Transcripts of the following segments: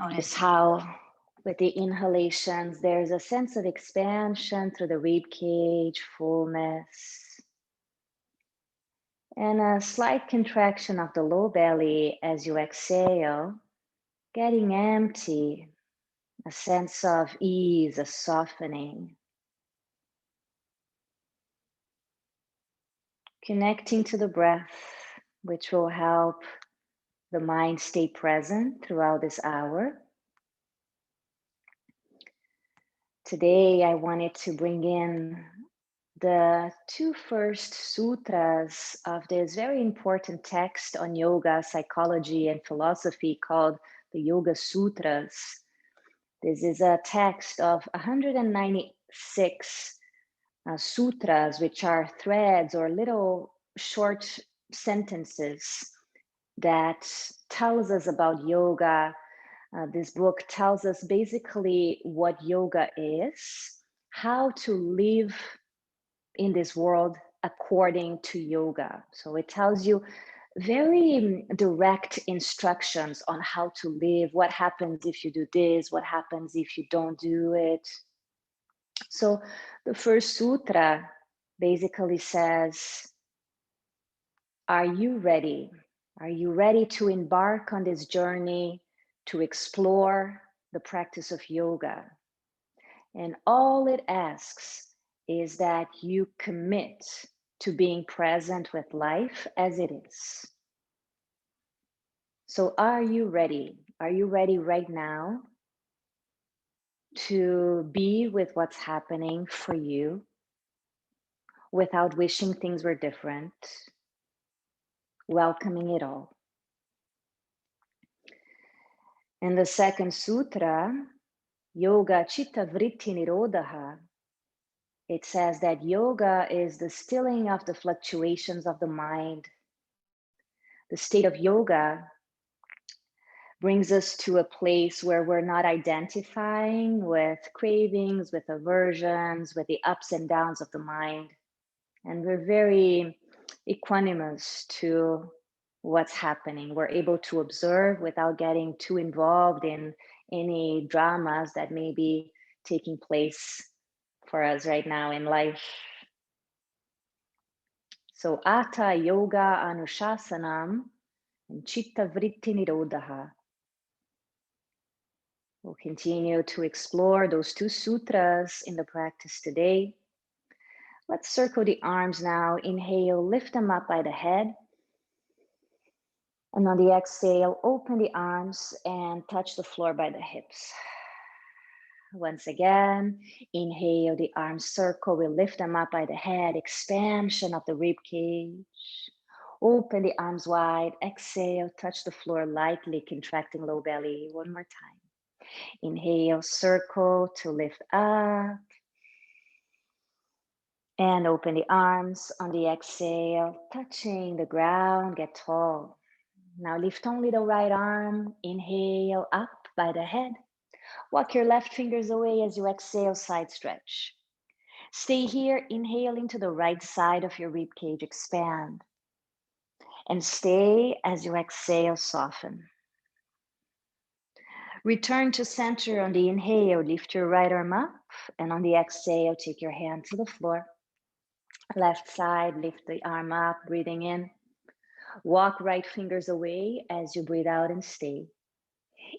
Notice how with the inhalations, there's a sense of expansion through the rib cage, fullness, and a slight contraction of the low belly as you exhale, getting empty, a sense of ease, a softening. Connecting to the breath, which will help the mind stay present throughout this hour. Today, I wanted to bring in the two first sutras of this very important text on yoga, psychology, and philosophy called the Yoga Sutras. This is a text of 196 sutras, which are threads or little short sentences that tells us about yoga. This book tells us basically what yoga is, how to live in this world according to yoga. So it tells you very direct instructions on how to live, what happens if you do this, what happens if you don't do it. So the first sutra basically says, are you ready? Are you ready to embark on this journey to explore the practice of yoga? And all it asks is that you commit to being present with life as it is. So are you ready? Are you ready right now to be with what's happening for you without wishing things were different, welcoming it all? And the second sutra, Yoga Citta Vritti Nirodhaha, it says that yoga is the stilling of the fluctuations of the mind. The state of yoga brings us to a place where we're not identifying with cravings, with aversions, with the ups and downs of the mind. And we're very equanimous to what's happening. We're able to observe without getting too involved in any dramas that may be taking place for us right now in life. So Atha Yoganusasanam and citta vritti nirodhaha. We'll continue to explore those two sutras in the practice today. Let's circle the arms now. Inhale, lift them up by the head. And on the exhale, open the arms and touch the floor by the hips. Once again, inhale, the arms circle. We lift them up by the head, expansion of the rib cage. Open the arms wide. Exhale, touch the floor lightly, contracting low belly. One more time. Inhale, circle to lift up. And open the arms on the exhale, touching the ground, get tall. Now lift only the right arm. Inhale, up by the head. Walk your left fingers away as you exhale, side stretch. Stay here, inhaling to the right side of your rib cage, expand. And stay as you exhale, soften. Return to center on the inhale, lift your right arm up, and on the exhale, take your hand to the floor. Left side, lift the arm up, breathing in. Walk right fingers away as you breathe out and stay.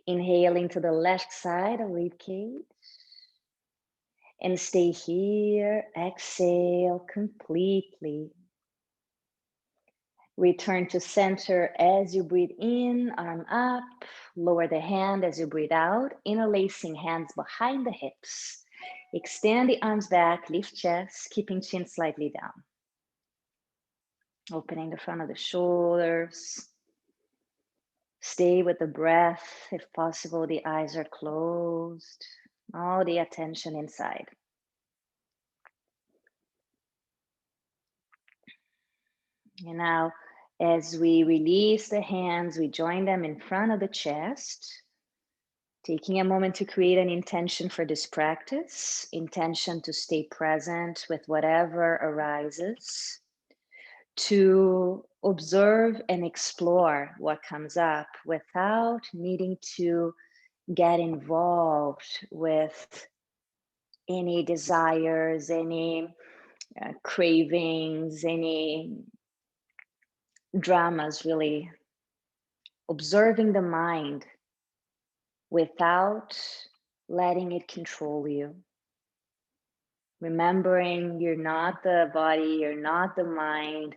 Inhaling to the left side of rib cage. And stay here, exhale completely. Return to center as you breathe in, arm up, lower the hand as you breathe out, interlacing hands behind the hips. Extend the arms back, lift chest, keeping chin slightly down. Opening the front of the shoulders. Stay with the breath. If possible, the eyes are closed. All the attention inside. And now, as we release the hands, we join them in front of the chest, taking a moment to create an intention for this practice, intention to stay present with whatever arises, to observe and explore what comes up without needing to get involved with any desires, any cravings, any dramas, really observing the mind without letting it control you. Remembering you're not the body, you're not the mind,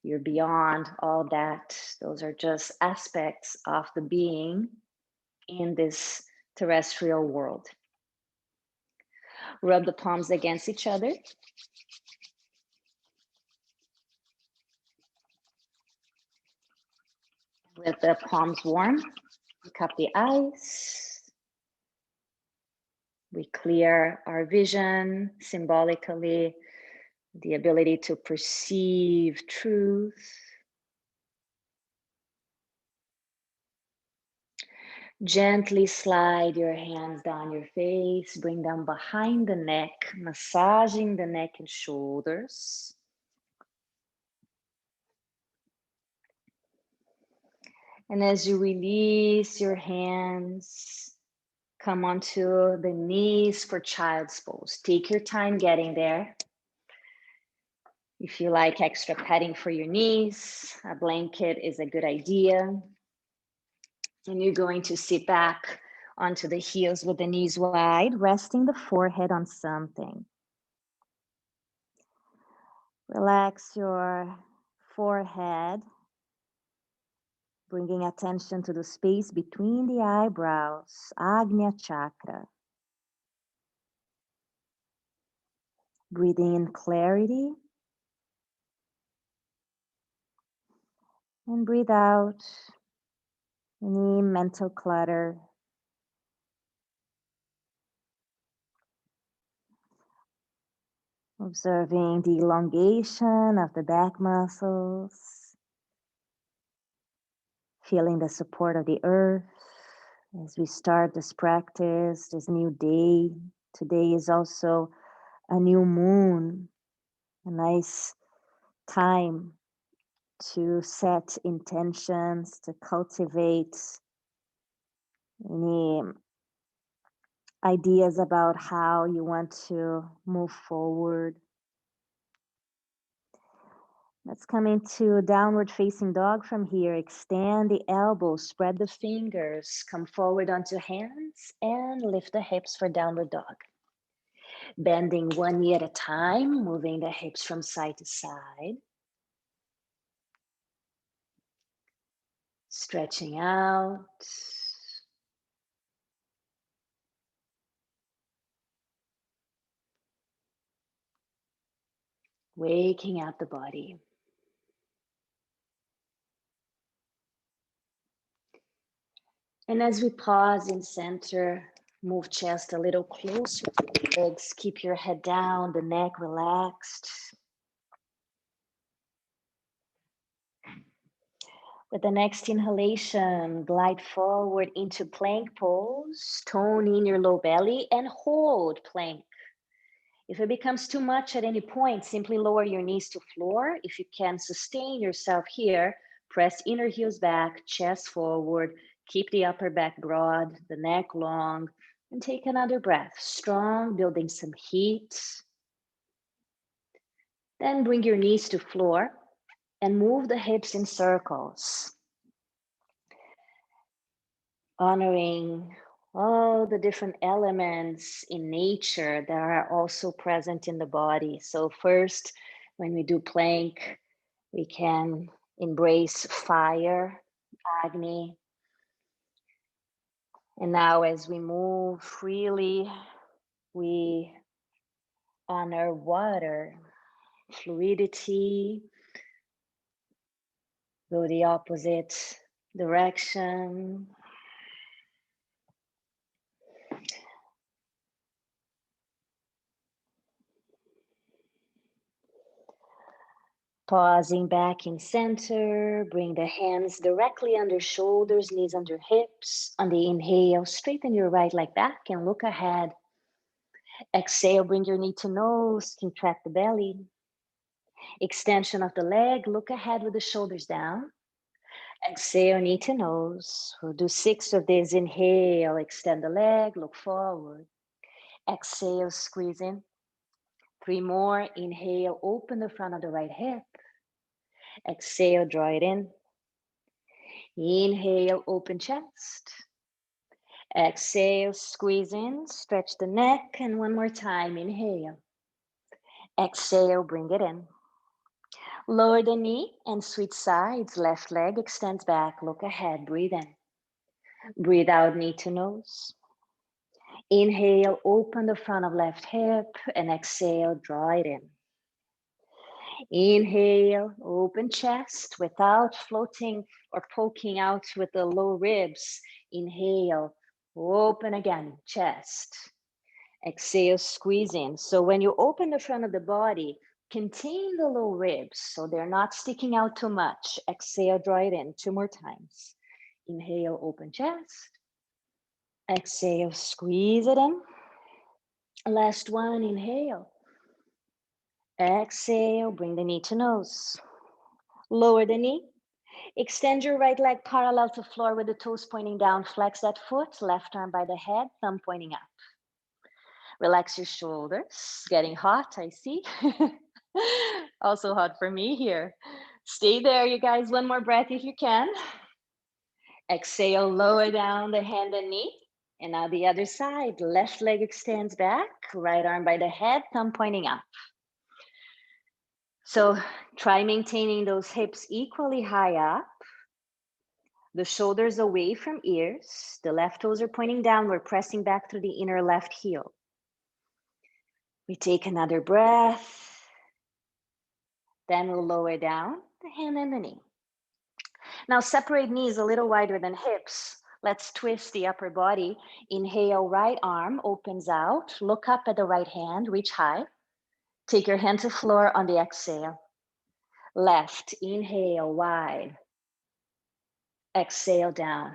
you're beyond all that. Those are just aspects of the being in this terrestrial world. Rub the palms against each other. Let the palms warm. Cup the eyes. We clear our vision symbolically, the ability to perceive truth. Gently slide your hands down your face, bring them behind the neck, massaging the neck and shoulders. And as you release your hands, come onto the knees for child's pose. Take your time getting there. If you like extra padding for your knees, a blanket is a good idea. And you're going to sit back onto the heels with the knees wide, resting the forehead on something. Relax your forehead, bringing attention to the space between the eyebrows, Agnya chakra. Breathing in clarity. And breathe out any mental clutter. Observing the elongation of the back muscles. Feeling the support of the earth as we start this practice, this new day. Today is also a new moon, a nice time to set intentions, to cultivate any ideas about how you want to move forward. Let's come into downward facing dog from here. Extend the elbows, spread the fingers, come forward onto hands and lift the hips for downward dog. Bending one knee at a time, moving the hips from side to side. Stretching out. Waking out the body. And as we pause in center, move chest a little closer to the legs. Keep your head down, the neck relaxed. With the next inhalation, glide forward into plank pose. Tone in your low belly and hold plank. If it becomes too much at any point, simply lower your knees to floor. If you can sustain yourself here, press inner heels back, chest forward, keep the upper back broad, the neck long, and take another breath. Strong, building some heat. Then bring your knees to floor and move the hips in circles, honoring all the different elements in nature that are also present in the body. So first, when we do plank, we can embrace fire, Agni. And now as we move freely, we honor water, fluidity, go the opposite direction. Pausing back in center, bring the hands directly under shoulders, knees under hips. On the inhale, straighten your right leg back and look ahead. Exhale, bring your knee to nose, contract the belly. Extension of the leg, look ahead with the shoulders down. Exhale, knee to nose. We'll do 6 of these. Inhale, extend the leg, look forward. Exhale, squeeze in. 3 more. Inhale, open the front of the right hip. Exhale, draw it in. Inhale, open chest. Exhale, squeeze in, stretch the neck. And one more time, inhale. Exhale, bring it in. Lower the knee and switch sides. Left leg extends back, look ahead, breathe in. Breathe out, knee to nose. Inhale, open the front of left hip, and exhale, draw it in. Inhale, open chest without floating or poking out with the low ribs. Inhale, open again, chest. Exhale, squeeze in. So when you open the front of the body, contain the low ribs so they're not sticking out too much. Exhale, draw it in 2 more times. Inhale, open chest. Exhale, squeeze it in. Last one, inhale. Exhale, bring the knee to nose. Lower the knee. Extend your right leg parallel to floor with the toes pointing down. Flex that foot, left arm by the head, thumb pointing up. Relax your shoulders. Getting hot, I see. Also hot for me here. Stay there, you guys. One more breath if you can. Exhale, lower down the hand and knee. And now the other side. Left leg extends back, right arm by the head, thumb pointing up. So try maintaining those hips equally high up. The shoulders away from ears. The left toes are pointing down. We're pressing back through the inner left heel. We take another breath. Then we'll lower down the hand and the knee. Now separate knees a little wider than hips. Let's twist the upper body. Inhale, right arm opens out. Look up at the right hand, reach high. Take your hand to floor on the exhale. Left, inhale, wide. Exhale, down.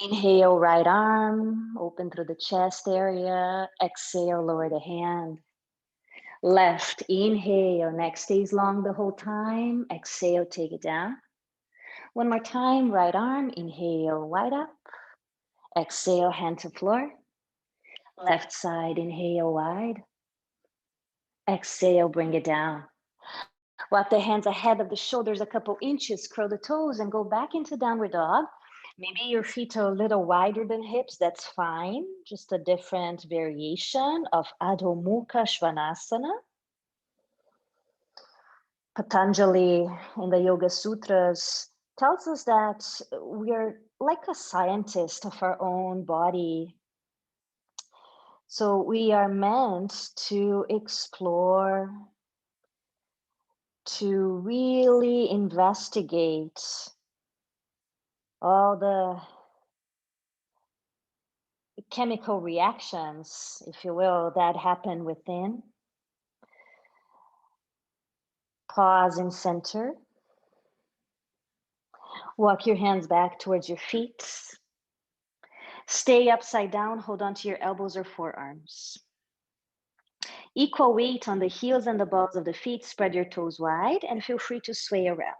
Inhale, right arm, open through the chest area. Exhale, lower the hand. Left, inhale, neck stays long the whole time. Exhale, take it down. One more time, right arm, inhale, wide up. Exhale, hand to floor. Left side, inhale, wide. Exhale, bring it down. Walk the hands ahead of the shoulders a couple inches, curl the toes and go back into downward dog. Maybe your feet are a little wider than hips, that's fine. Just a different variation of Adho Mukha Svanasana. Patanjali in the Yoga Sutras tells us that we are like a scientist of our own body. So we are meant to explore, to really investigate all the chemical reactions, if you will, that happen within. Pause and center. Walk your hands back towards your feet. Stay upside down, hold on to your elbows or forearms. Equal weight on the heels and the balls of the feet, spread your toes wide and feel free to sway around.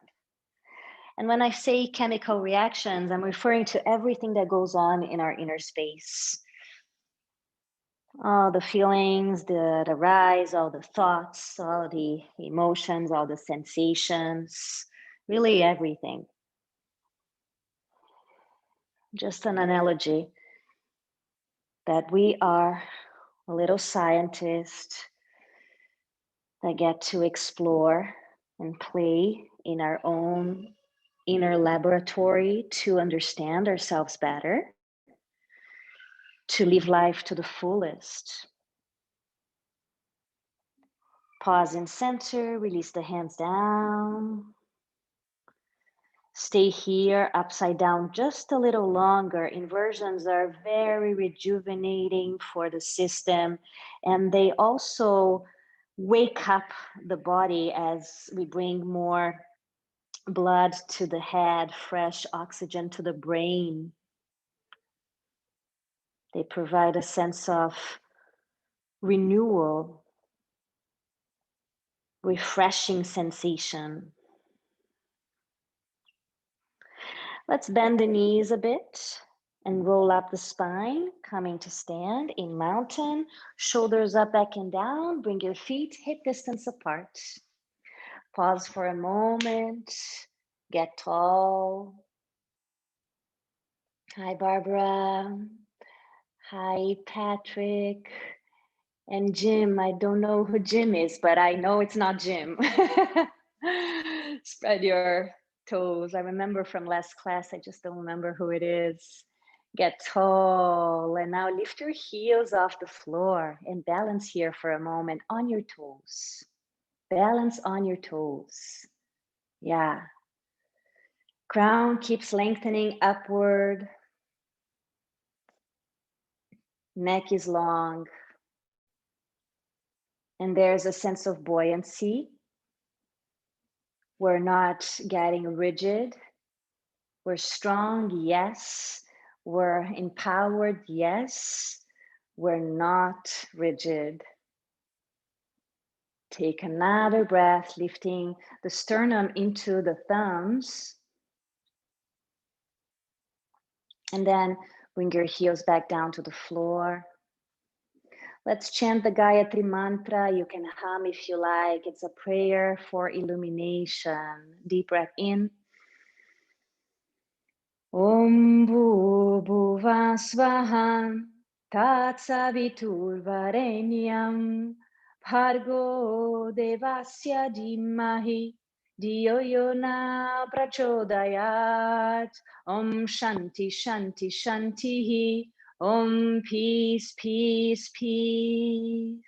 And when I say chemical reactions, I'm referring to everything that goes on in our inner space. All the feelings that arise, all the thoughts, all the emotions, all the sensations, really everything. Just an analogy that we are a little scientist that get to explore and play in our own inner laboratory to understand ourselves better, to live life to the fullest. Pause in center, release the hands down. Stay here upside down just a little longer. Inversions are very rejuvenating for the system, and they also wake up the body as we bring more blood to the head, fresh oxygen to the brain. They provide a sense of renewal, refreshing sensation. Let's bend the knees a bit and roll up the spine, coming to stand in mountain, shoulders up, back and down. Bring your feet hip distance apart. Pause for a moment, get tall. Hi, Barbara. Hi, Patrick. And Jim, I don't know who Jim is, but I know it's not Jim. Spread your toes. I remember from last class, I just don't remember who it is. Get tall, and now lift your heels off the floor and balance here for a moment on your toes. Balance on your toes. Yeah. Crown keeps lengthening upward. Neck is long. And there's a sense of buoyancy. We're not getting rigid. We're strong, yes. We're empowered, yes. We're not rigid. Take another breath, lifting the sternum into the thumbs. And then bring your heels back down to the floor. Let's chant the Gayatri mantra. You can hum if you like. It's a prayer for illumination. Deep breath in. Om Bhuvah Swaha Tatsaviturvarenyam Bhargo Devasya Dhimahi Dhiyo Yona Prachodayat. Om Shanti Shanti Shanti. Om peace, peace, peace.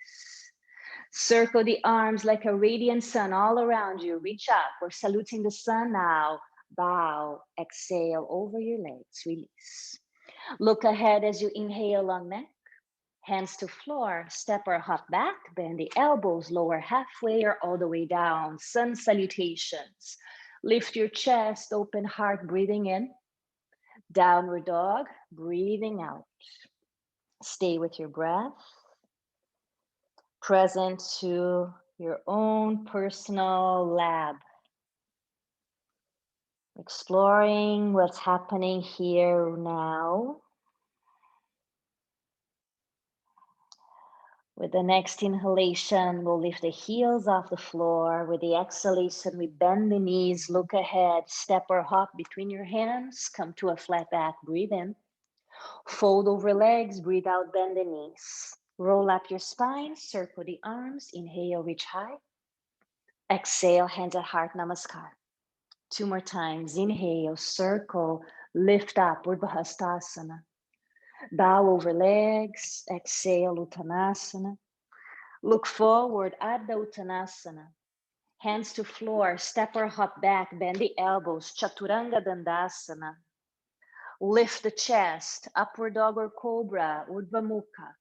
Circle the arms like a radiant sun all around you. Reach up. We're saluting the sun now. Bow. Exhale over your legs. Release. Look ahead as you inhale, long neck. Hands to floor. Step or hop back. Bend the elbows. Lower halfway or all the way down. Sun salutations. Lift your chest. Open heart. Breathing in. Downward dog. Breathing out. Stay with your breath. Present to your own personal lab. Exploring what's happening here now. With the next inhalation, we'll lift the heels off the floor. With the exhalation, we bend the knees, look ahead, step or hop between your hands, come to a flat back, breathe in. Fold over legs, breathe out, bend the knees. Roll up your spine, circle the arms, inhale, reach high. Exhale, hands at heart, namaskar. 2 more times, inhale, circle, lift up, Urdhva Hastasana. Bow over legs, exhale, Uttanasana. Look forward, Ardha Uttanasana. Hands to floor, step or hop back, bend the elbows, Chaturanga Dandasana. Lift the chest, upward dog or cobra, Urdhva Mukha.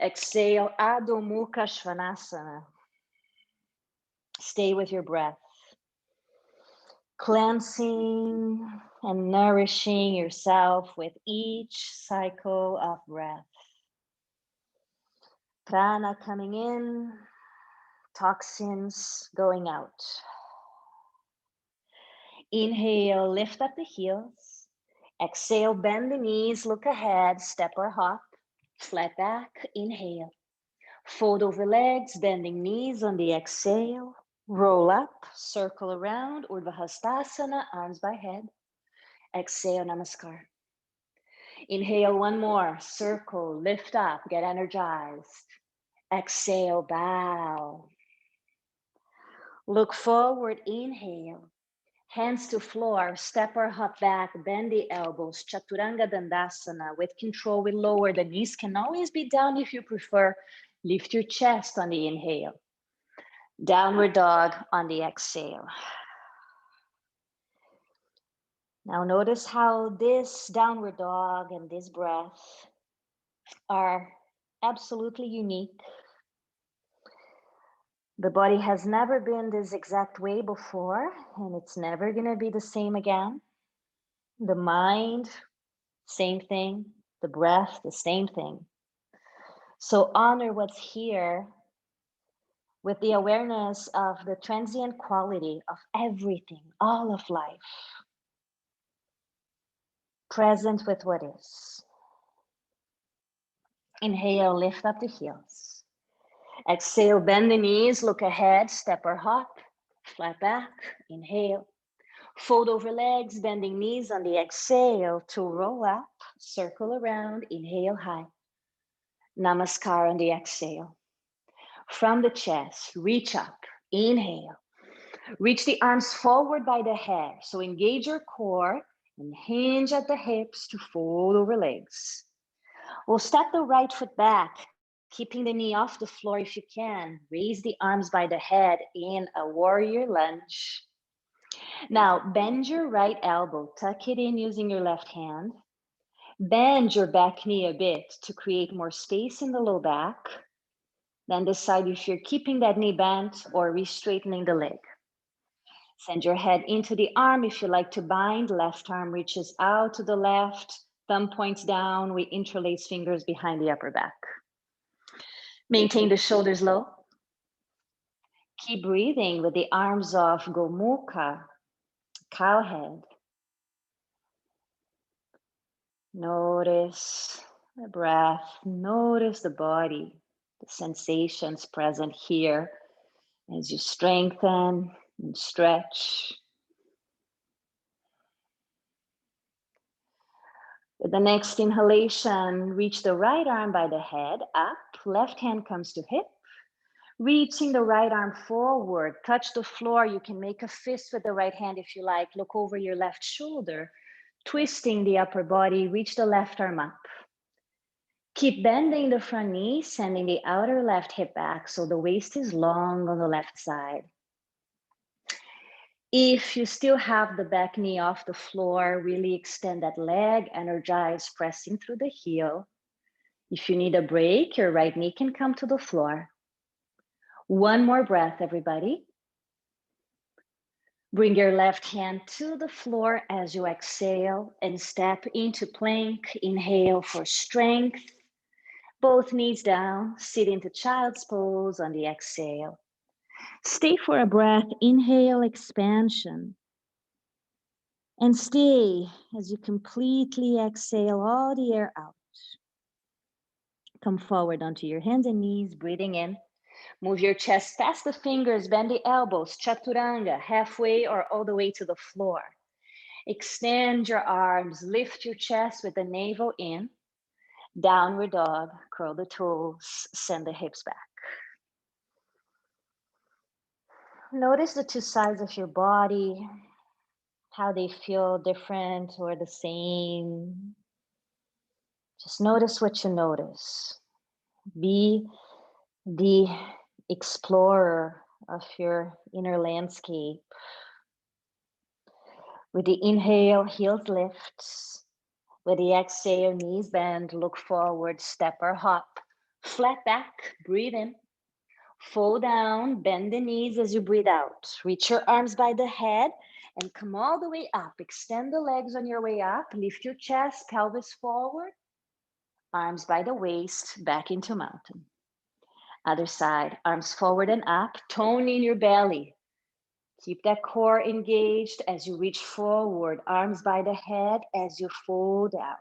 Exhale, Adho Mukha Svanasana. Stay with your breath. Cleansing and nourishing yourself with each cycle of breath. Prana coming in, toxins going out. Inhale, lift up the heels. Exhale, bend the knees, look ahead, step or hop, flat back, inhale. Fold over legs, bending knees on the exhale. Roll up, circle around, Urdhva Hastasana, arms by head. Exhale, namaskar. Inhale, one more, circle, lift up, get energized. Exhale, bow. Look forward, inhale. Hands to floor, step or hop back, bend the elbows, Chaturanga Dandasana. With control, we lower the knees, can always be down if you prefer. Lift your chest on the inhale. Downward dog on the exhale. Now notice how this downward dog and this breath are absolutely unique. The body has never been this exact way before, and it's never going to be the same again. The mind, same thing. The breath, the same thing. So honor what's here with the awareness of the transient quality of everything, all of life. present with what is. Inhale, lift up the heels. Exhale, bend the knees, look ahead, step or hop, flat back, inhale. Fold over legs, bending knees on the exhale to roll up, circle around, inhale high. Namaskar on the exhale. From the chest, reach up, inhale. Reach the arms forward by the head. So engage your core and hinge at the hips to fold over legs. We'll step the right foot back, keeping the knee off the floor if you can. Raise the arms by the head in a warrior lunge. Now, bend your right elbow, tuck it in using your left hand. Bend your back knee a bit to create more space in the low back. Then decide if you're keeping that knee bent or re-straightening the leg. Send your head into the arm if you like to bind. Left arm reaches out to the left, thumb points down. We interlace fingers behind the upper back. Maintain the shoulders low. Keep breathing with the arms off Gomukha, cowhead. Notice the breath, notice the body, the sensations present here as you strengthen and stretch. With the next inhalation, reach the right arm by the head up, left hand comes to hip. Reaching the right arm forward, touch the floor. You can make a fist with the right hand if you like. Look over your left shoulder, twisting the upper body, reach the left arm up. Keep bending the front knee, sending the outer left hip back so the waist is long on the left side. If you still have the back knee off the floor, really extend that leg, energize, pressing through the heel. If you need a break, your right knee can come to the floor. One more breath, everybody. Bring your left hand to the floor as you exhale and step into plank. Inhale for strength. Both knees down, sit into child's pose on the exhale. Stay for a breath, inhale, expansion. And stay as you completely exhale all the air out. Come forward onto your hands and knees, breathing in. Move your chest past the fingers, bend the elbows, chaturanga, halfway or all the way to the floor. Extend your arms, lift your chest with the navel in. Downward dog, curl the toes, send the hips back. Notice the two sides of your body, how they feel different or the same. Just notice what you notice. Be the explorer of your inner landscape. With the inhale, heels lift. With the exhale, knees bend, look forward, step or hop. Flat back, breathe in. Fold down, bend the knees as you breathe out. Reach your arms by the head and come all the way up. Extend the legs on your way up. Lift your chest, pelvis forward. Arms by the waist, back into mountain. Other side, arms forward and up. Tone in your belly. Keep that core engaged as you reach forward. Arms by the head as you fold down.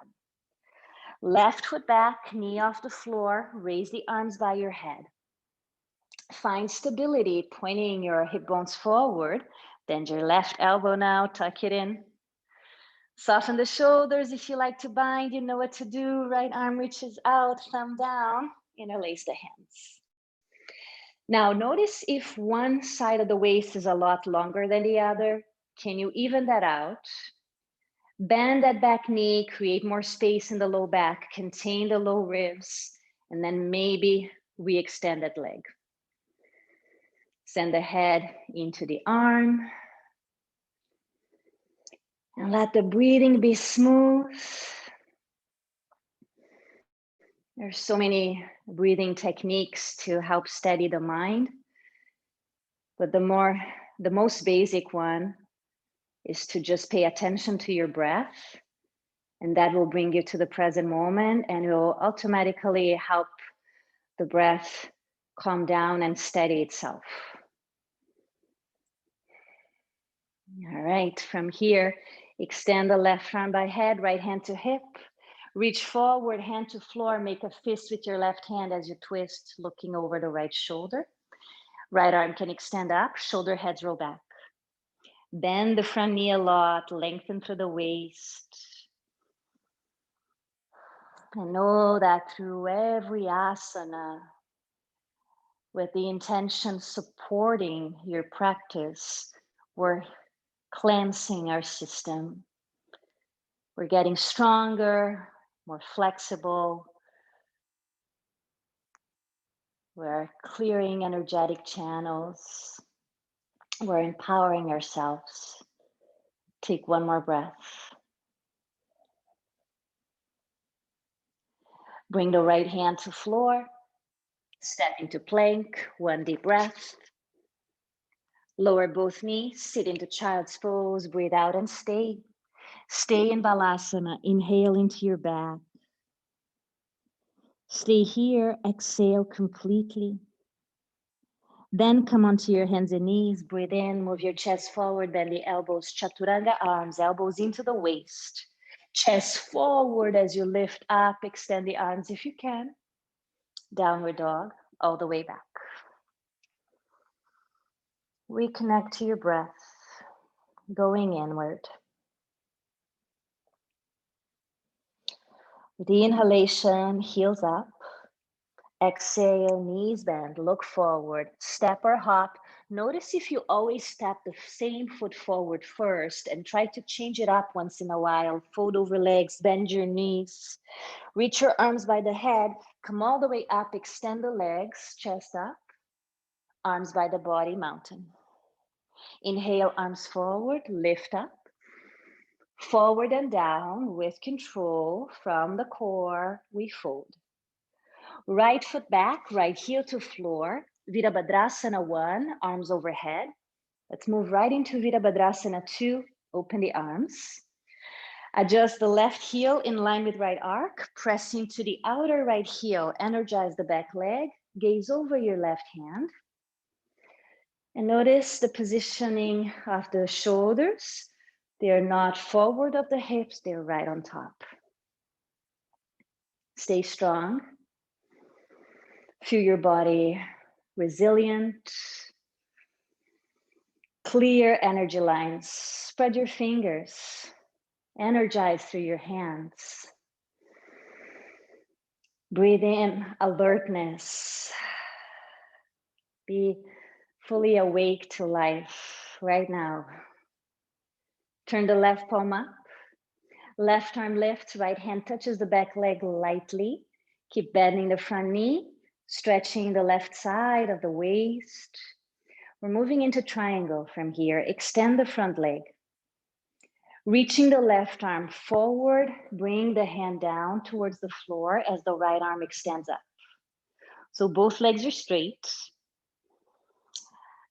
Left foot back, knee off the floor. Raise the arms by your head. Find stability, pointing your hip bones forward. Bend your left elbow now, tuck it in. Soften the shoulders. If you like to bind, you know what to do. Right arm reaches out, thumb down, interlace the hands. Now notice if one side of the waist is a lot longer than the other. Can you even that out? Bend that back knee, create more space in the low back, contain the low ribs, and then maybe re-extend that leg. Send the head into the arm. And let the breathing be smooth. There's so many breathing techniques to help steady the mind. But the most basic one is to just pay attention to your breath. And that will bring you to the present moment and it will automatically help the breath calm down and steady itself. All right, from here, Extend the left arm by head, right hand to hip. Reach forward, hand to floor. Make a fist with your left hand as you twist, looking over the right shoulder. Right arm can extend up, shoulder heads roll back. Bend the front knee a lot, lengthen through the waist. And know that through every asana, with the intention supporting your practice, we're cleansing our system. We're getting stronger, more flexible. We're clearing energetic channels. We're empowering ourselves. Take one more breath. Bring the right hand to floor. Step into plank, one deep breath. Lower both knees, sit into child's pose, breathe out and stay. Stay in Balasana, inhale into your back. Stay here, exhale completely. Then come onto your hands and knees, breathe in, move your chest forward, bend the elbows, chaturanga arms, elbows into the waist. Chest forward as you lift up, extend the arms if you can. Downward dog, all the way back. Reconnect to your breath, going inward. The inhalation, heels up. Exhale, knees bend, look forward, step or hop. Notice if you always step the same foot forward first and try to change it up once in a while. Fold over legs, bend your knees. Reach your arms by the head, come all the way up, extend the legs, chest up. Arms by the body, mountain. Inhale, arms forward, lift up. Forward and down with control from the core, we fold. Right foot back, right heel to floor. Virabhadrasana 1, arms overhead. Let's move right into Virabhadrasana 2, open the arms. Adjust the left heel in line with right arc, press into the outer right heel, energize the back leg, gaze over your left hand. And notice the positioning of the shoulders. They are not forward of the hips, they're right on top. Stay strong. Feel your body resilient. Clear energy lines. Spread your fingers. Energize through your hands. Breathe in alertness. Be fully awake to life right now. Turn the left palm up. Left arm lifts, right hand touches the back leg lightly. Keep bending the front knee, stretching the left side of the waist. We're moving into triangle from here. Extend the front leg. Reaching the left arm forward, bring the hand down towards the floor as the right arm extends up. So both legs are straight.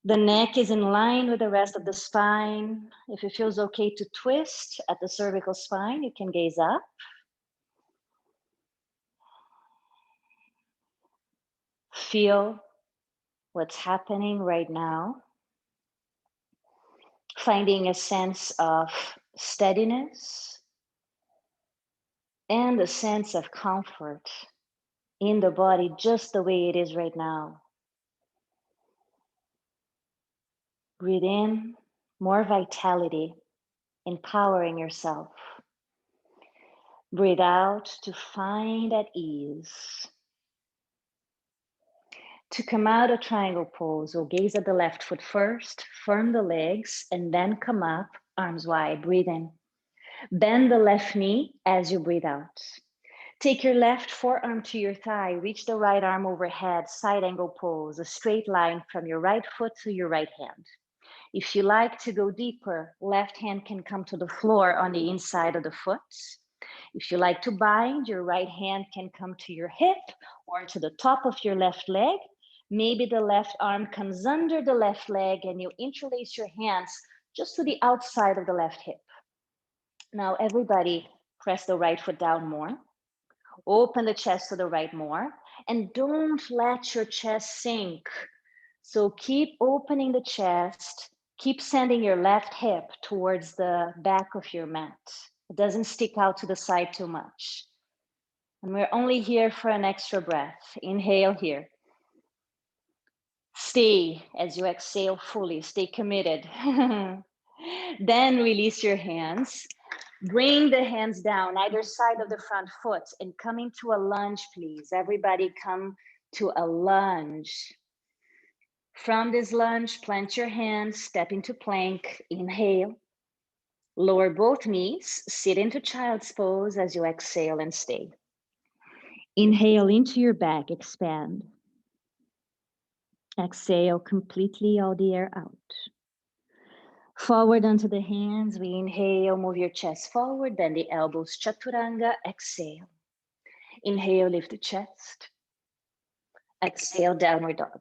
The neck is in line with the rest of the spine. If it feels okay to twist at the cervical spine, you can gaze up. Feel what's happening right now. Finding a sense of steadiness and a sense of comfort in the body just the way it is right now. Breathe in, more vitality, empowering yourself. Breathe out to find at ease. To come out of triangle pose, we'll gaze at the left foot first, firm the legs, and then come up, arms wide, breathe in. Bend the left knee as you breathe out. Take your left forearm to your thigh, reach the right arm overhead, side angle pose, a straight line from your right foot to your right hand. If you like to go deeper, left hand can come to the floor on the inside of the foot. If you like to bind, your right hand can come to your hip or to the top of your left leg. Maybe the left arm comes under the left leg and you interlace your hands just to the outside of the left hip. Now everybody press the right foot down more. Open the chest to the right more. And don't let your chest sink. So keep opening the chest Keep sending your left hip towards the back of your mat. It doesn't stick out to the side too much. And we're only here for an extra breath. Inhale here. Stay as you exhale fully. Stay committed. Then release your hands. Bring the hands down either side of the front foot and come into a lunge, please. Everybody come to a lunge. From this lunge, plant your hands, step into plank, inhale. Lower both knees, sit into child's pose as you exhale and stay. Inhale into your back, expand. Exhale completely all the air out. Forward onto the hands, we inhale, move your chest forward, bend the elbows, chaturanga, exhale. Inhale, lift the chest. Exhale, downward dog.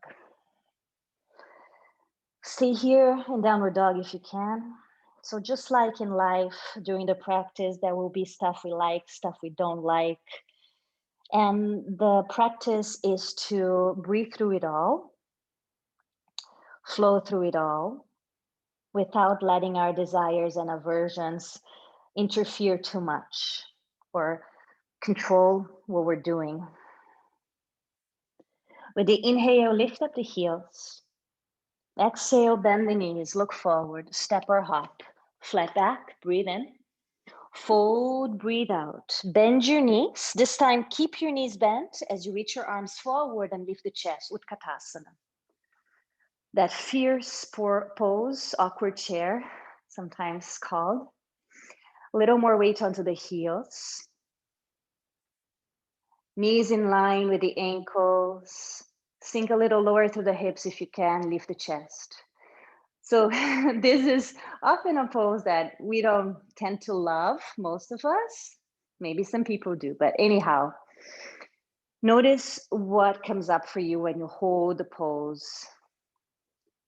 Stay here in downward dog if you can. So just like in life, during the practice, there will be stuff we like, stuff we don't like. And the practice is to breathe through it all, flow through it all, without letting our desires and aversions interfere too much or control what we're doing. With the inhale, lift up the heels. Exhale, bend the knees, look forward, step or hop. Flat back, breathe in. Fold, breathe out. Bend your knees. This time, keep your knees bent as you reach your arms forward and lift the chest, Utkatasana. That fierce pose, awkward chair, sometimes called. A little more weight onto the heels. Knees in line with the ankles. Sink a little lower through the hips if you can, lift the chest. So this is often a pose that we don't tend to love, most of us. Maybe some people do, but anyhow, notice what comes up for you when you hold the pose,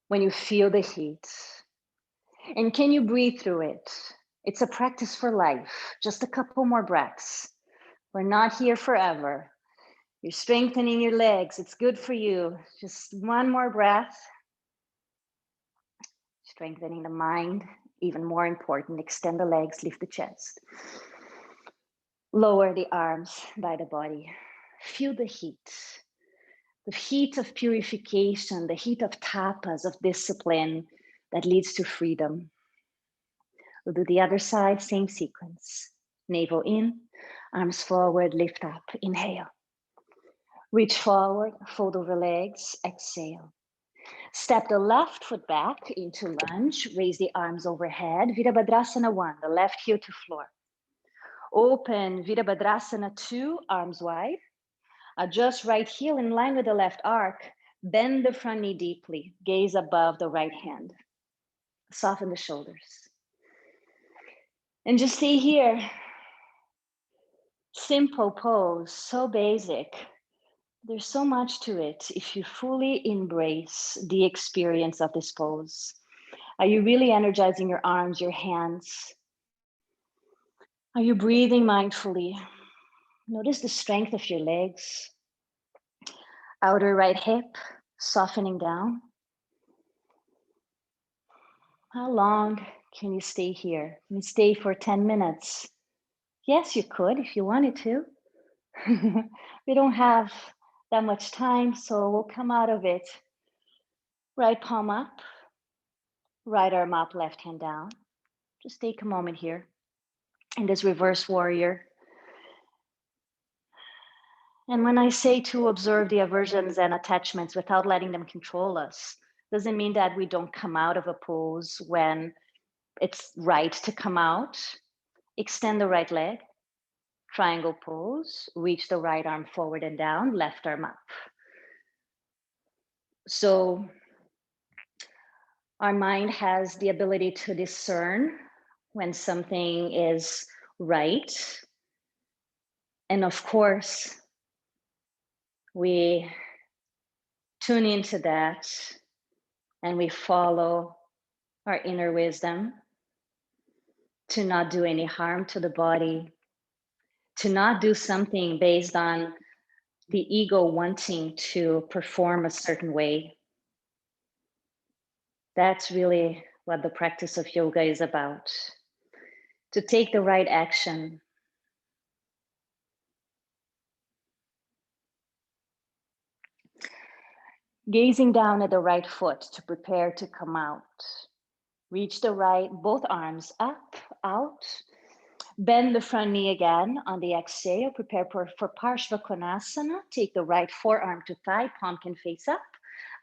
when you feel the heat. And can you breathe through it? It's a practice for life. Just a couple more breaths. We're not here forever. You're strengthening your legs. It's good for you. Just one more breath. Strengthening the mind, even more important. Extend the legs, lift the chest. Lower the arms by the body. Feel the heat of purification, the heat of tapas, of discipline that leads to freedom. We'll do the other side, same sequence. Navel in, arms forward, lift up, inhale. Reach forward, fold over legs, exhale. Step the left foot back into lunge, raise the arms overhead, Virabhadrasana 1, the left heel to floor. Open Virabhadrasana 2, arms wide. Adjust right heel in line with the left arc, bend the front knee deeply, gaze above the right hand. Soften the shoulders. And just stay here. Simple pose, so basic. There's so much to it if you fully embrace the experience of this pose. Are you really energizing your arms, your hands? Are you breathing mindfully? Notice the strength of your legs. Outer right hip, softening down. How long can you stay here? Can you stay for 10 minutes? Yes, you could if you wanted to. We don't have that much time, so we'll come out of it. Right palm up, right arm up, left hand down. Just take a moment here in this reverse warrior. And when I say to observe the aversions and attachments without letting them control us, doesn't mean that we don't come out of a pose when it's right to come out. Extend the right leg, triangle pose, reach the right arm forward and down, left arm up. So our mind has the ability to discern when something is right. And of course, we tune into that and we follow our inner wisdom to not do any harm to the body, to not do something based on the ego wanting to perform a certain way. That's really what the practice of yoga is about. To take the right action. Gazing down at the right foot to prepare to come out. Reach the right, both arms up, out. Bend the front knee again on the exhale. Prepare for Parshvakonasana. Take the right forearm to thigh, palm can face up.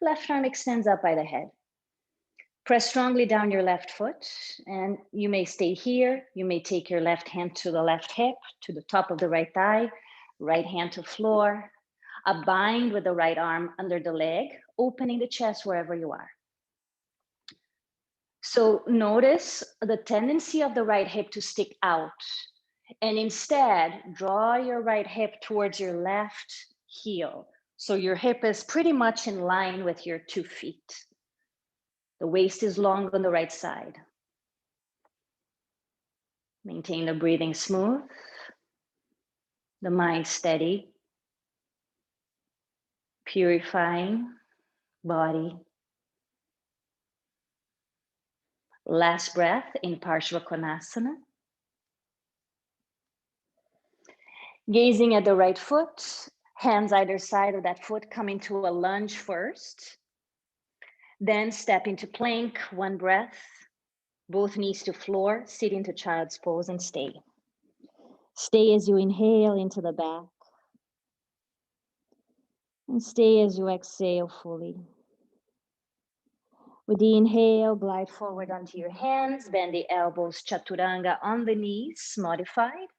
Left arm extends up by the head. Press strongly down your left foot, and you may stay here. You may take your left hand to the left hip, to the top of the right thigh, right hand to floor. A bind with the right arm under the leg, opening the chest wherever you are. So notice the tendency of the right hip to stick out, and instead draw your right hip towards your left heel. So your hip is pretty much in line with your 2 feet. The waist is long on the right side. Maintain the breathing smooth, the mind steady, purifying body. Last breath in Parshvakonasana. Gazing at the right foot, hands either side of that foot, coming to a lunge first. Then step into plank, 1 breath, both knees to floor, sit into child's pose and stay. Stay as you inhale into the back. And stay as you exhale fully. With the inhale, glide forward onto your hands, bend the elbows, chaturanga on the knees, modified.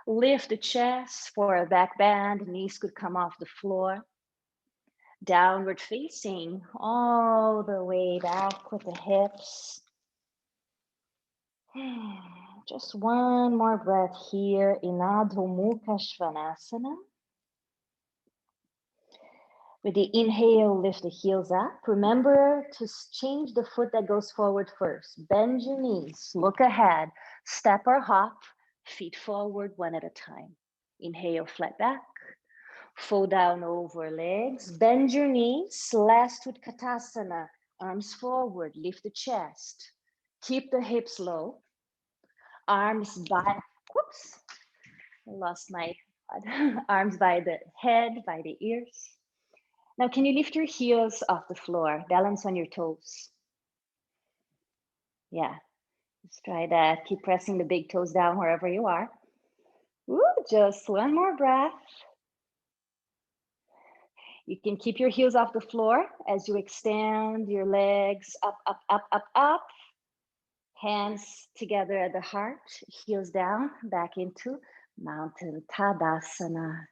Lift the chest for a back bend, knees could come off the floor. Downward facing all the way back with the hips. Just 1 more breath here in Adho Mukha Svanasana. With the inhale, lift the heels up. Remember to change the foot that goes forward first. Bend your knees, look ahead, step or hop, feet forward 1 at a time. Inhale, flat back. Fold down over legs, bend your knees, last Utkatasana, arms forward, lift the chest. Keep the hips low. Arms by, whoops, I lost my arms by the head, by the ears. Now, can you lift your heels off the floor? Balance on your toes. Yeah, let's try that. Keep pressing the big toes down wherever you are. Ooh, just 1 more breath. You can keep your heels off the floor as you extend your legs up, up, up, up, up. Hands together at the heart, heels down, back into Mountain Tadasana.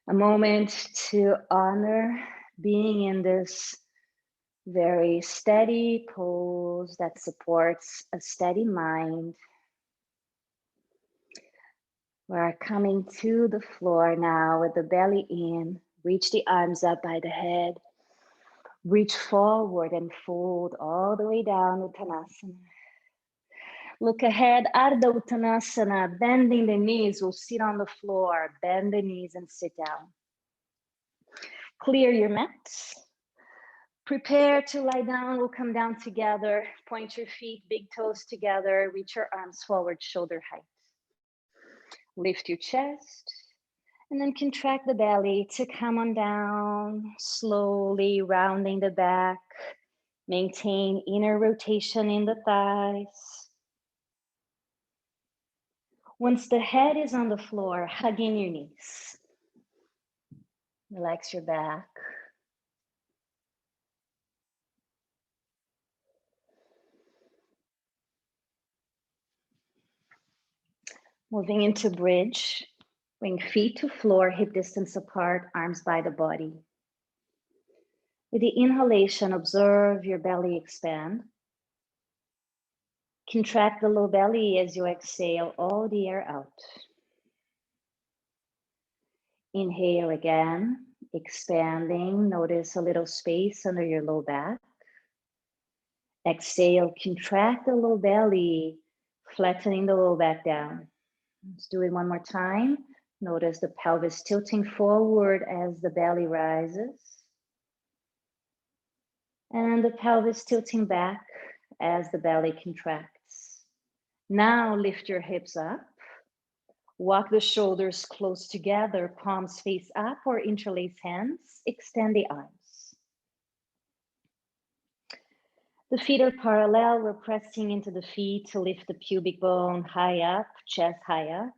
A moment to honor being in this very steady pose that supports a steady mind. We're coming to the floor now with the belly in. Reach the arms up by the head. Reach forward and fold all the way down, Uttanasana. Look ahead, Ardha Uttanasana, bending the knees. We'll sit on the floor, bend the knees and sit down. Clear your mat. Prepare to lie down. We'll come down together. Point your feet, big toes together. Reach your arms forward, shoulder height. Lift your chest. And then contract the belly to come on down, slowly rounding the back. Maintain inner rotation in the thighs. Once the head is on the floor, hug in your knees. Relax your back. Moving into bridge. Bring feet to floor, hip distance apart, arms by the body. With the inhalation, observe your belly expand. Contract the low belly as you exhale all the air out. Inhale again, expanding. Notice a little space under your low back. Exhale, contract the low belly, flattening the low back down. Let's do it 1 more time. Notice the pelvis tilting forward as the belly rises. And the pelvis tilting back as the belly contracts. Now lift your hips up. Walk the shoulders close together, palms face up or interlace hands. Extend the arms. The feet are parallel. We're pressing into the feet to lift the pubic bone high up, chest high up.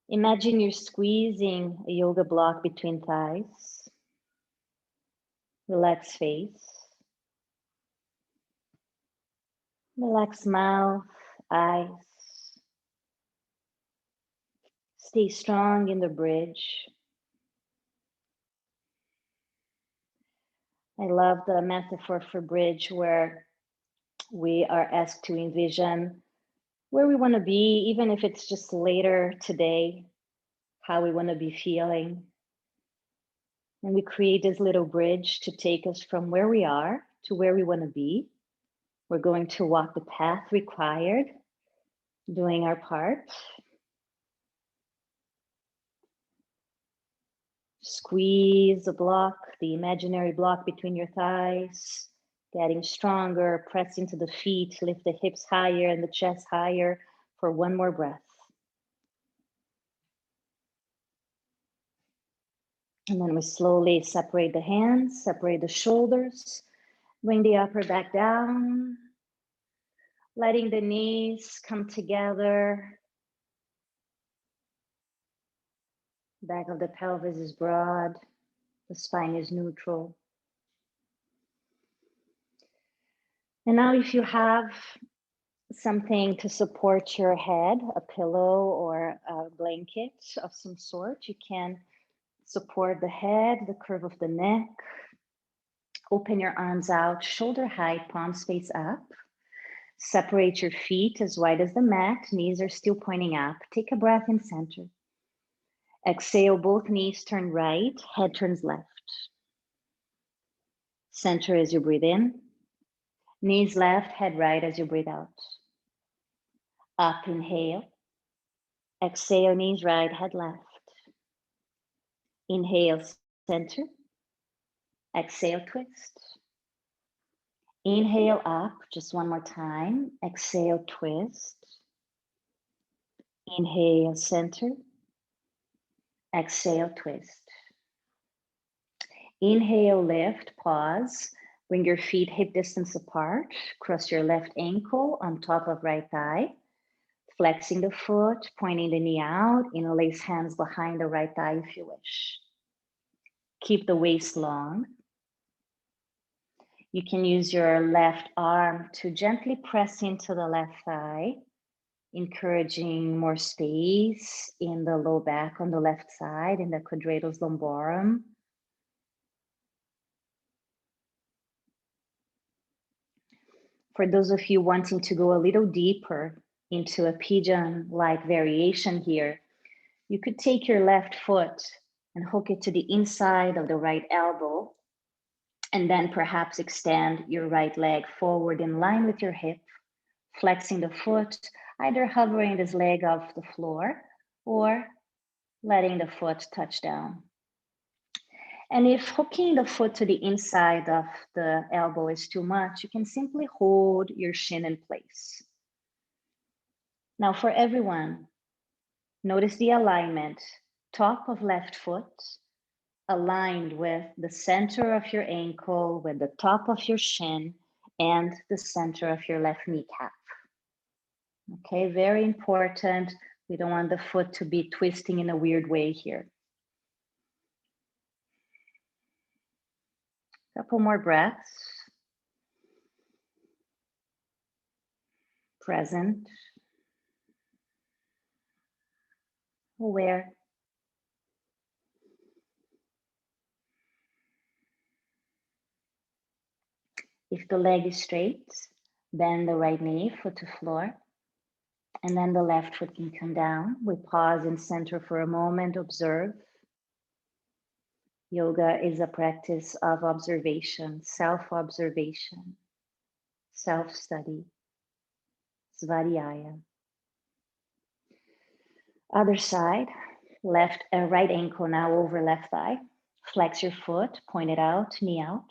Imagine you're squeezing a yoga block between thighs. Relax face. Relax mouth, eyes. Stay strong in the bridge. I love the metaphor for bridge where we are asked to envision where we want to be, even if it's just later today, how we want to be feeling. And we create this little bridge to take us from where we are to where we want to be. We're going to walk the path required, doing our part. Squeeze the block, the imaginary block between your thighs, getting stronger, press into the feet, lift the hips higher and the chest higher for one more breath. And then we slowly separate the hands, separate the shoulders, bring the upper back down, letting the knees come together. Back of the pelvis is broad, the spine is neutral. And now if you have something to support your head, a pillow or a blanket of some sort, you can support the head, the curve of the neck. Open your arms out, shoulder height, palms face up. Separate your feet as wide as the mat, knees are still pointing up. Take a breath in center. Exhale, both knees turn right, head turns left. Center as you breathe in. Knees left, head right as you breathe out. Up, inhale. Exhale, knees right, head left. Inhale, center. Exhale, twist. Inhale up, just one more time. Exhale, twist. Inhale, center. Exhale, twist. Inhale, lift, pause. Bring your feet hip distance apart. Cross your left ankle on top of right thigh. Flexing the foot, pointing the knee out. Interlace hands behind the right thigh if you wish. Keep the waist long. You can use your left arm to gently press into the left thigh, encouraging more space in the low back on the left side, in the quadratus lumborum. For those of you wanting to go a little deeper into a pigeon-like variation here, you could take your left foot and hook it to the inside of the right elbow, and then perhaps extend your right leg forward in line with your hip, flexing the foot, either hovering this leg off the floor or letting the foot touch down. And if hooking the foot to the inside of the elbow is too much, you can simply hold your shin in place. Now for everyone, notice the alignment, top of left foot, aligned with the center of your ankle, with the top of your shin, and the center of your left kneecap. Okay, very important. We don't want the foot to be twisting in a weird way here. Couple more breaths. Present. Aware. If the leg is straight, bend the right knee, foot to floor, and then the left foot can come down. We pause in center for a moment, observe. Yoga is a practice of observation, self-observation, self-study, svadhyaya. Other side, right ankle now over left thigh. Flex your foot, point it out, knee out.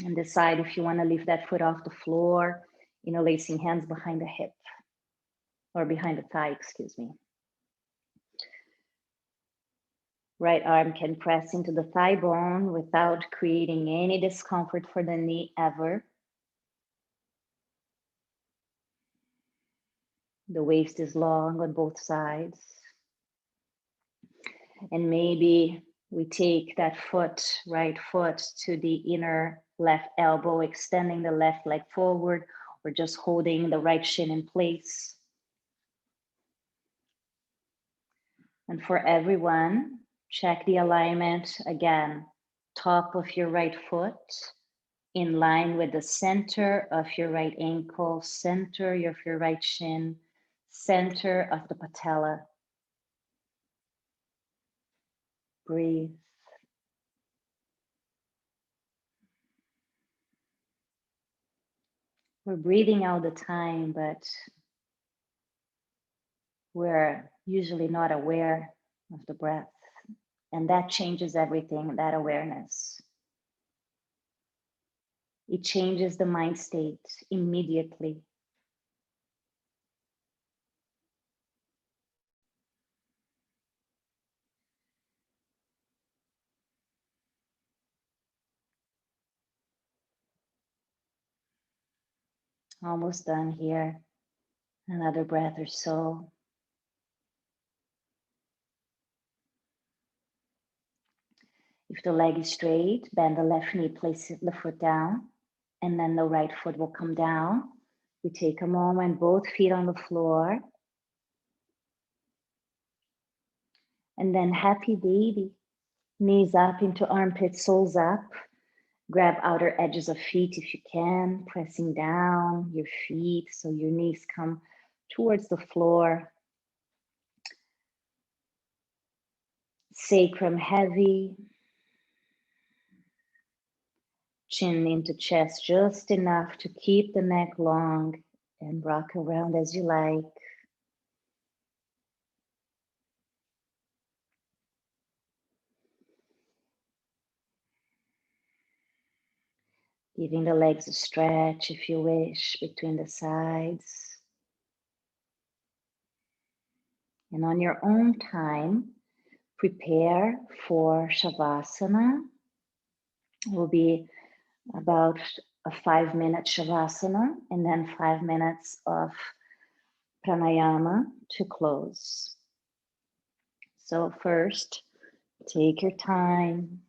And decide if you want to lift that foot off the floor, interlacing hands behind the hip or behind the thigh, excuse me. Right arm can press into the thigh bone without creating any discomfort for the knee ever. The waist is long on both sides. And maybe we take that foot, right foot, to the inner left elbow, extending the left leg forward, or just holding the right shin in place. And for everyone, check the alignment again. Top of your right foot in line with the center of your right ankle, center of your right shin, center of the patella. Breathe. We're breathing all the time, but we're usually not aware of the breath. And that changes everything, that awareness. It changes the mind state immediately. Almost done here. Another breath or so. If the leg is straight, bend the left knee, place the foot down, and then the right foot will come down. We take a moment, both feet on the floor. And then happy baby. Knees up into armpits, soles up. Grab outer edges of feet if you can, pressing down your feet so your knees come towards the floor. Sacrum heavy. Chin into chest just enough to keep the neck long and rock around as you like. Giving the legs a stretch if you wish between the sides. And on your own time, prepare for Shavasana. It will be about a 5-minute Shavasana and then 5 minutes of pranayama to close. So first, take your time,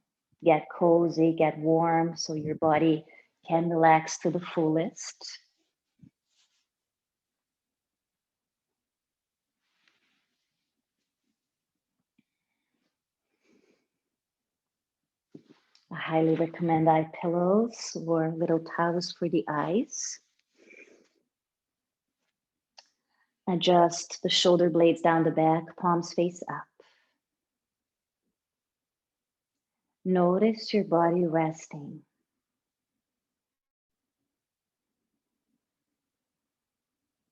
get cozy, get warm so your body can relax to the fullest. I highly recommend eye pillows or little towels for the eyes. Adjust the shoulder blades down the back, palms face up. Notice your body resting.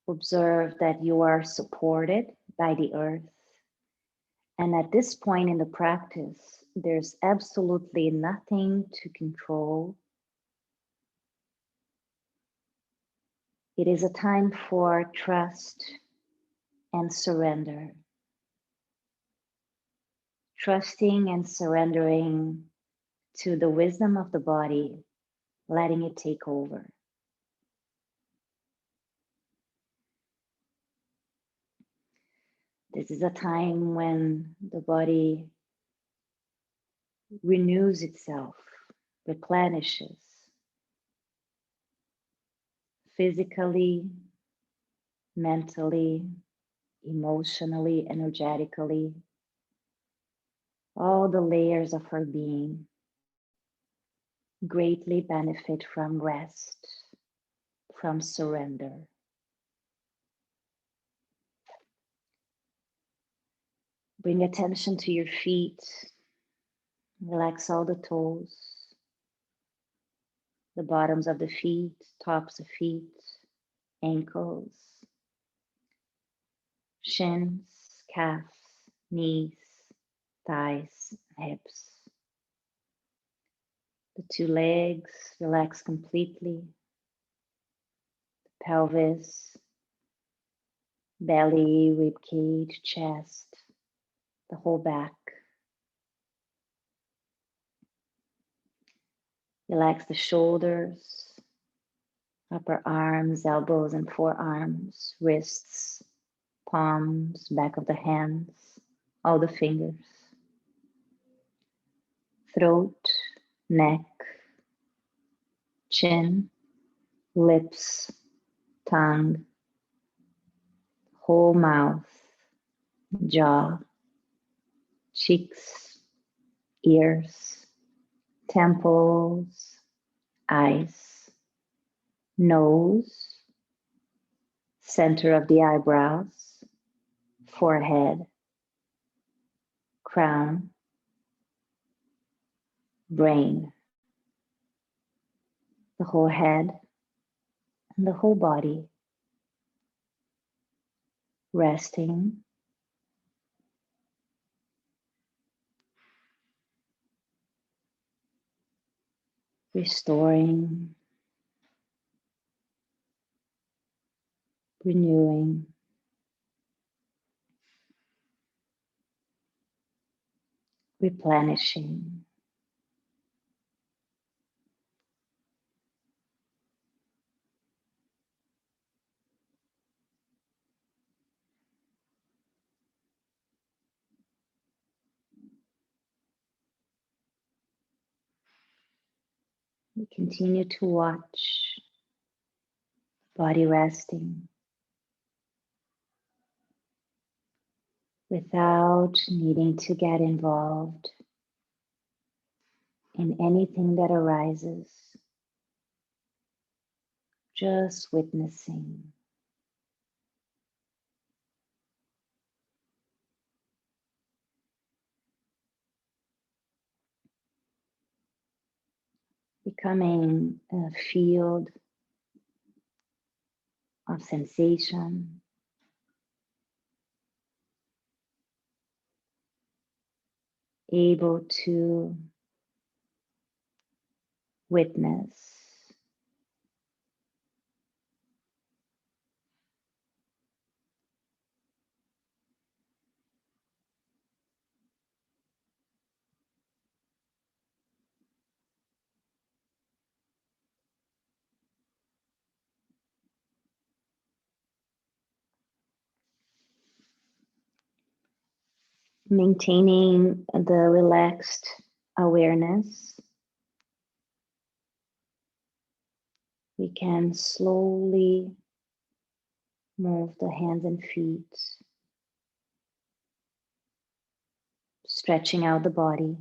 Observe that you are supported by the earth. And at this point in the practice, there's absolutely nothing to control. It is a time for trust and surrender. Trusting and surrendering to the wisdom of the body, letting it take over. This is a time when the body renews itself, replenishes, physically, mentally, emotionally, energetically. All the layers of our being greatly benefit from rest, from surrender. Bring attention to your feet. Relax all the toes, the bottoms of the feet, tops of feet, ankles, shins, calves, knees, thighs, hips. The two legs relax completely. Pelvis, belly, rib cage, chest, the whole back. Relax the shoulders, upper arms, elbows and forearms, wrists, palms, back of the hands, all the fingers. Throat, neck, chin, lips, tongue, whole mouth, jaw, cheeks, ears, temples, eyes, nose, center of the eyebrows, forehead, crown, brain, the whole head and the whole body, resting, restoring, renewing, replenishing. We continue to watch, body resting, without needing to get involved in anything that arises, just witnessing. Becoming a field of sensation, able to witness, maintaining the relaxed awareness. We can slowly move the hands and feet, stretching out the body.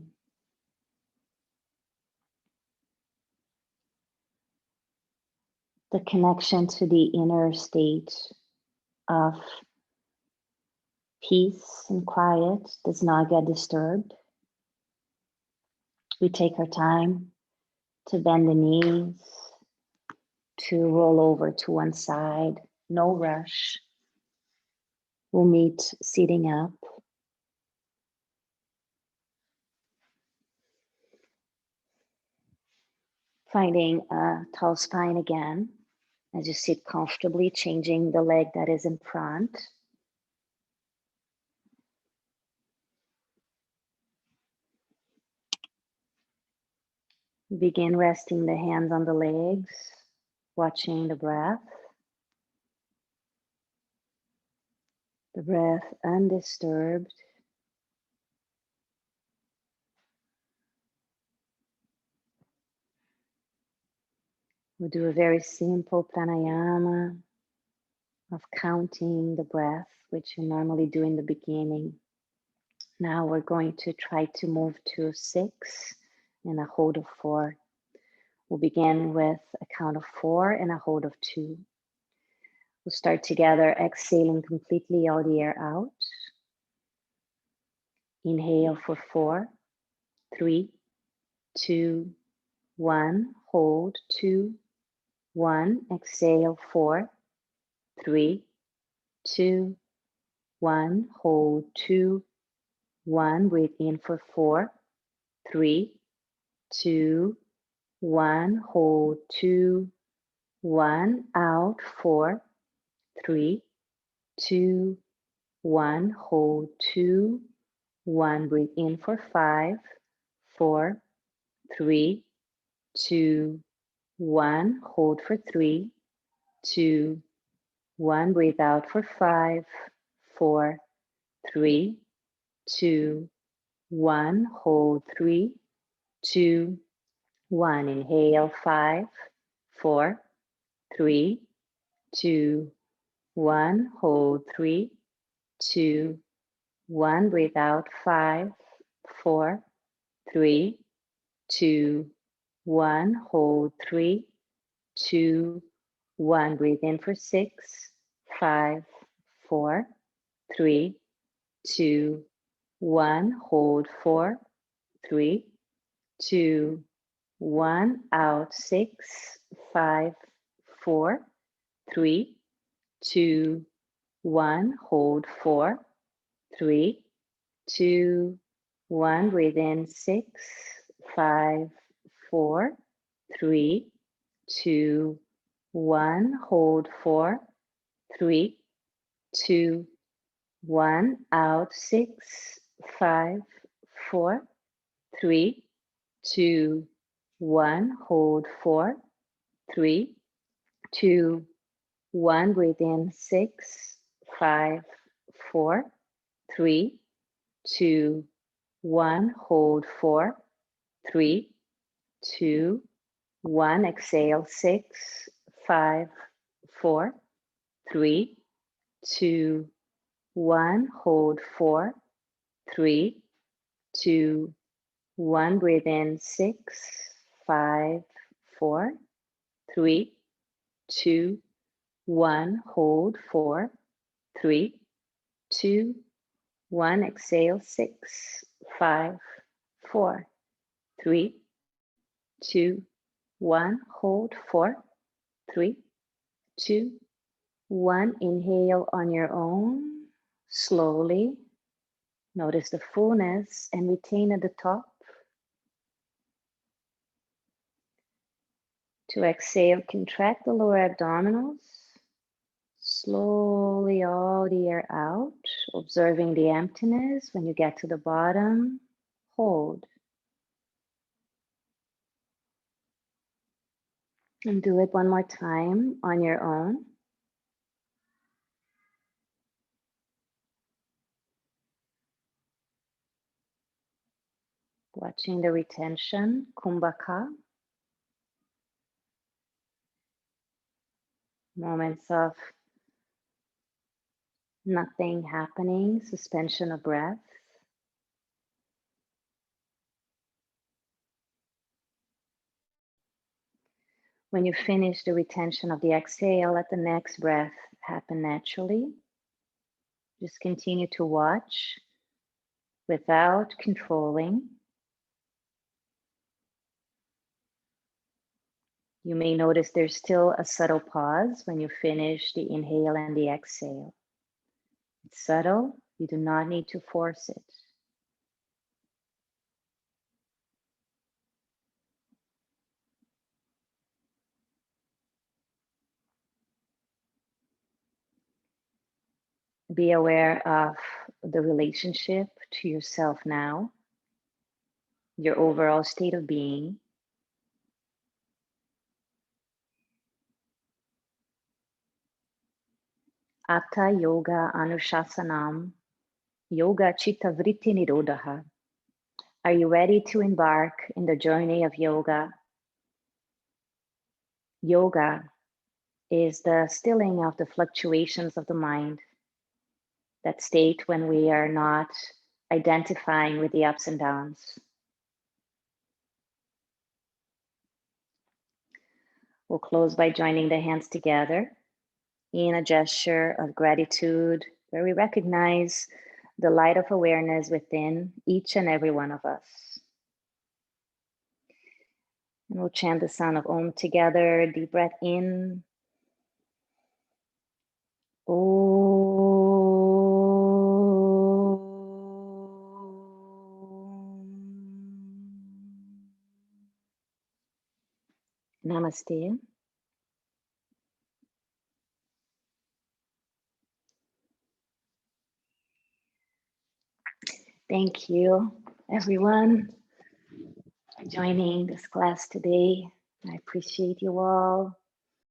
The connection to the inner state of peace and quiet does not get disturbed. We take our time to bend the knees, to roll over to one side, no rush. We'll meet sitting up. Finding a tall spine again as you sit comfortably, changing the leg that is in front. Begin resting the hands on the legs, watching the breath. The breath undisturbed. We'll do a very simple pranayama of counting the breath, which you normally do in the beginning. Now we're going to try to move to 6 and a hold of 4. We'll begin with a count of 4 and a hold of 2. We'll start together, exhaling completely all the air out. Inhale for 4, 3, 2, 1. Hold 2, 1. Exhale 4, 3, 2, 1. Hold 2, 1. Breathe in for 4, 3, 2, 1, hold, 2, 1, out, 4, 3, 2, 1, hold, 2, 1, breathe in for 5, 4, 3, 2, 1, hold for 3, 2, 1, breathe out for 5, 4, 3, 2, 1, hold 3, 2, 1, inhale 5, 4, 3, 2, 1, hold 3, 2, 1, breathe out 5, 4, 3, 2, 1, hold 3, 2, 1, breathe in for 6, 5, 4, 3, 2, 1, hold 4, 3, 2, 1, out 6, 5, 4, 3, 2, 1, hold 4, 3, 2, 1, breathe in 6, 5, 4, 3, 2, 1, hold 4, 3, 2, 1, out 6, 5, 4, 3, 2, 1, hold 4, 3, 2, 1, breathe in 6, 5, 4, 3, 2, 1, hold 4, 3, 2, 1, exhale 6, 5, 4, 3, 2, 1, hold 4, 3, 2, 1, breathe in 6, 5, 4, 3, 2, 1, hold 4, 3, 2, 1, exhale 6, 5, 4, 3, 2, 1, hold 4, 3, 2, 1, inhale on your own, slowly. Notice the fullness and retain at the top. To exhale, contract the lower abdominals. Slowly all the air out, observing the emptiness. When you get to the bottom, hold. And do it one more time on your own. Watching the retention, kumbhaka. Moments of nothing happening, suspension of breath. When you finish the retention of the exhale, let the next breath happen naturally. Just continue to watch without controlling. You may notice there's still a subtle pause when you finish the inhale and the exhale. It's subtle, you do not need to force it. Be aware of the relationship to yourself now, your overall state of being. Atha Yoganusasanam, Yoga citta vrtti nirodhaha. Are you ready to embark in the journey of yoga? Yoga is the stilling of the fluctuations of the mind, that state when we are not identifying with the ups and downs. We'll close by joining the hands together in a gesture of gratitude where we recognize the light of awareness within each and every one of us. And we'll chant the sound of Om together. Deep breath in. Om. Namaste. Thank you, everyone, for joining this class today. I appreciate you all.